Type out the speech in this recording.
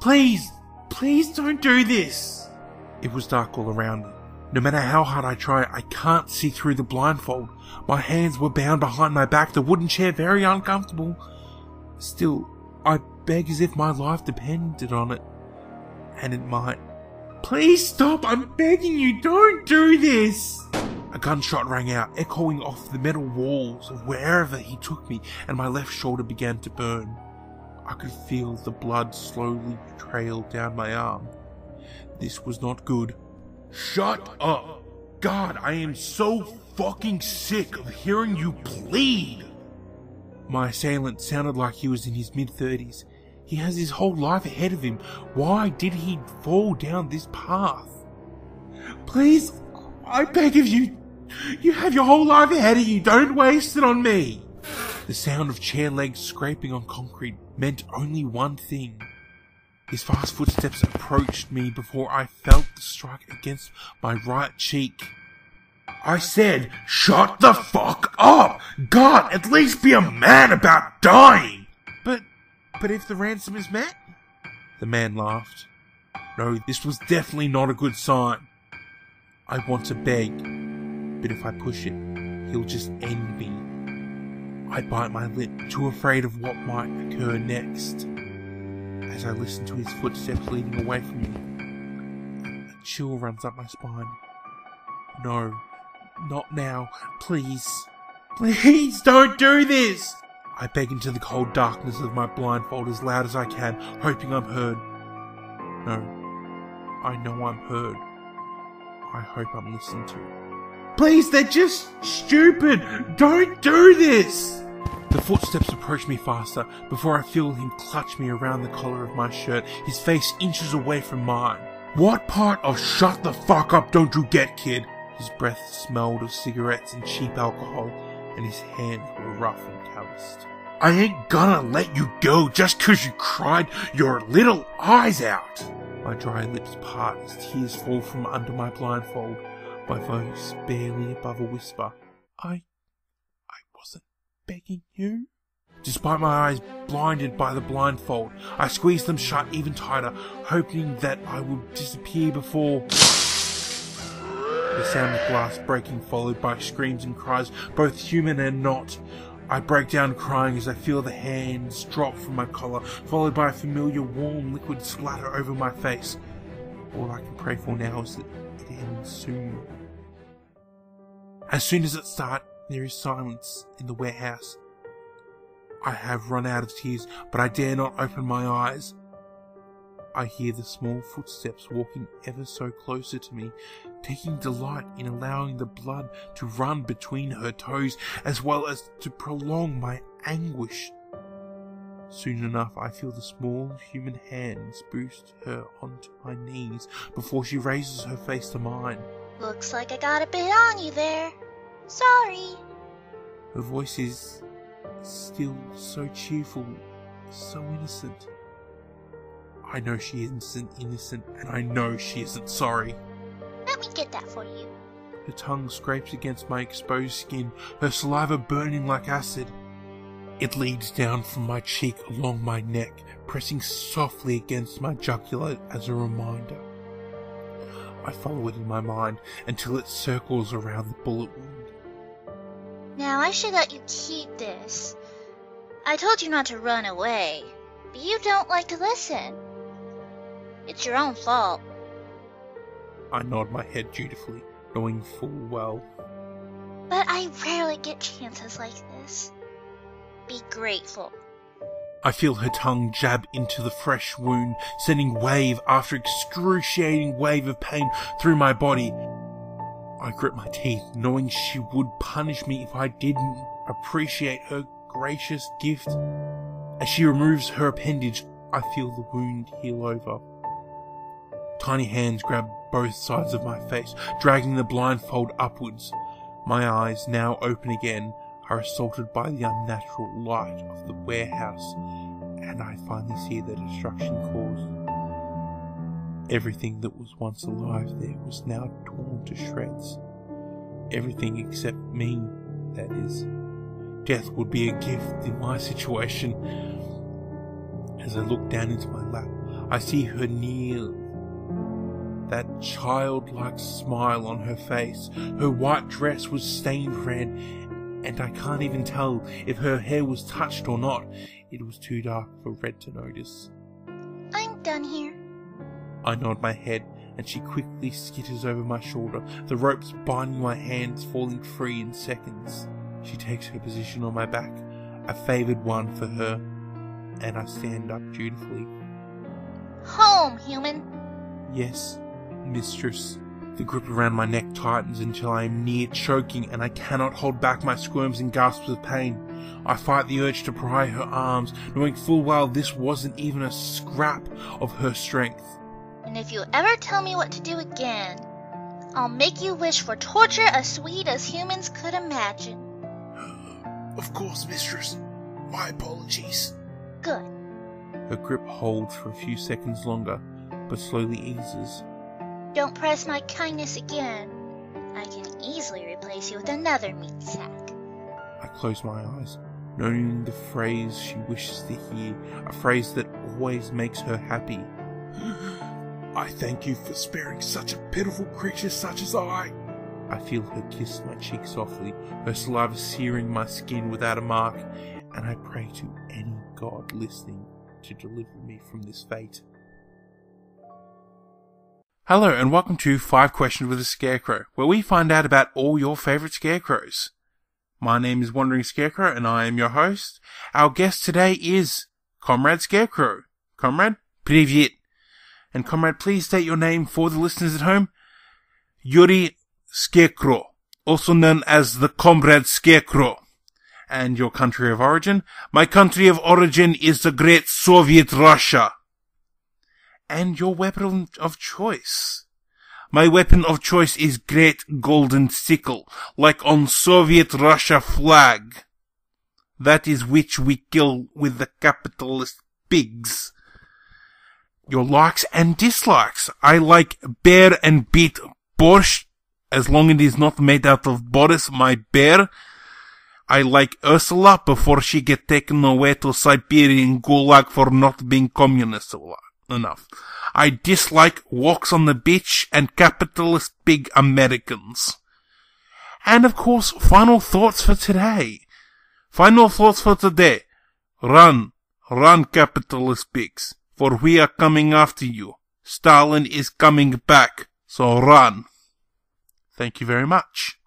Please, please don't do this. It was dark all around me. No matter how hard I try, I can't see through the blindfold. My hands were bound behind my back, the wooden chair very uncomfortable. Still, I beg as if my life depended on it. And it might. Please stop, I'm begging you, don't do this! A gunshot rang out, echoing off the metal walls of wherever he took me, and my left shoulder began to burn. I could feel the blood slowly trail down my arm. This was not good. Shut up! God, I am so fucking sick of hearing you plead! My assailant sounded like he was in his mid-30s. He has his whole life ahead of him. Why did he fall down this path? Please, I beg of you, you have your whole life ahead of you, don't waste it on me! The sound of chair legs scraping on concrete meant only one thing. His fast footsteps approached me before I felt the strike against my right cheek. I said, shut the fuck up! God, at least be a man about dying! But if the ransom is met? The man laughed. No, this was definitely not a good sign. I want to beg, but if I push it, he'll just end me. I bite my lip, too afraid of what might occur next. As I listen to his footsteps leading away from me, a chill runs up my spine. No, not now, please. Please don't do this! I beg into the cold darkness of my blindfold as loud as I can, hoping I'm heard. No, I know I'm heard. I hope I'm listened to. Please, they're just stupid! Don't do this! The footsteps approach me faster before I feel him clutch me around the collar of my shirt, his face inches away from mine. What part of shut the fuck up don't you get, kid? His breath smelled of cigarettes and cheap alcohol, and his hands were rough and calloused. I ain't gonna let you go just 'cause you cried your little eyes out! My dry lips part as tears fall from under my blindfold, my voice barely above a whisper. I wasn't begging you? Despite my eyes blinded by the blindfold, I squeezed them shut even tighter, hoping that I would disappear before... The sound of glass breaking followed by screams and cries, both human and not. I break down crying as I feel the hands drop from my collar, followed by a familiar warm liquid splatter over my face. All I can pray for now is that it ends soon. As soon as it starts, there is silence in the warehouse. I have run out of tears, but I dare not open my eyes. I hear the small footsteps walking ever so closer to me, taking delight in allowing the blood to run between her toes, as well as to prolong my anguish. Soon enough, I feel the small human hands boost her onto my knees before she raises her face to mine. Looks like I got a bit on you there. Sorry. Her voice is still so cheerful, so innocent. I know she isn't innocent, and I know she isn't sorry. Let me get that for you. Her tongue scrapes against my exposed skin, her saliva burning like acid. It leads down from my cheek along my neck, pressing softly against my jugular as a reminder. I follow it in my mind until it circles around the bullet wound. Now I should let you keep this. I told you not to run away, but you don't like to listen. It's your own fault. I nod my head dutifully, knowing full well. But I rarely get chances like this. Be grateful. I feel her tongue jab into the fresh wound, sending wave after excruciating wave of pain through my body. I grip my teeth, knowing she would punish me if I didn't appreciate her gracious gift. As she removes her appendage, I feel the wound heal over. Tiny hands grab both sides of my face, dragging the blindfold upwards. My eyes, now open again, are assaulted by the unnatural light of the warehouse, and I finally see the destruction caused. Everything that was once alive there was now torn to shreds. Everything except me, that is. Death would be a gift in my situation. As I look down into my lap, I see her kneel. That childlike smile on her face. Her white dress was stained red, and I can't even tell if her hair was touched or not. It was too dark for Red to notice. I'm done here. I nod my head, and she quickly skitters over my shoulder, the ropes binding my hands falling free in seconds. She takes her position on my back, a favoured one for her, and I stand up dutifully. Home, human. Yes, mistress. The grip around my neck tightens until I am near choking, and I cannot hold back my squirms and gasps of pain. I fight the urge to pry her arms, knowing full well this wasn't even a scrap of her strength. And if you ever tell me what to do again, I'll make you wish for torture as sweet as humans could imagine. Of course, mistress. My apologies. Good. Her grip holds for a few seconds longer, but slowly eases. Don't press my kindness again. I can easily replace you with another meat sack. I close my eyes, knowing the phrase she wishes to hear, a phrase that always makes her happy. I thank you for sparing such a pitiful creature such as I. I feel her kiss my cheek softly, her saliva searing my skin without a mark, and I pray to any god listening to deliver me from this fate. Hello and welcome to 5 Questions with a Scarecrow, where we find out about all your favourite scarecrows. My name is WanderingScarecrow and I am your host. Our guest today is Comrade Scarecrow. Comrade, привет. And Comrade, please state your name for the listeners at home. Yuri Scarecrow, also known as the Comrade Scarecrow. And your country of origin? My country of origin is the great Soviet Russia. And your weapon of choice? My weapon of choice is great golden sickle, like on Soviet Russia flag. That is which we kill with the capitalist pigs. Your likes and dislikes? I like bear and beet borscht, as long as it is not made out of Boris, my bear. I like Ursula before she get taken away to Siberian gulag for not being communist enough. I dislike walks on the beach and capitalist big Americans. And of course, final thoughts for today. Run, run capitalist pigs, for we are coming after you. Stalin is coming back, so run. Thank you very much.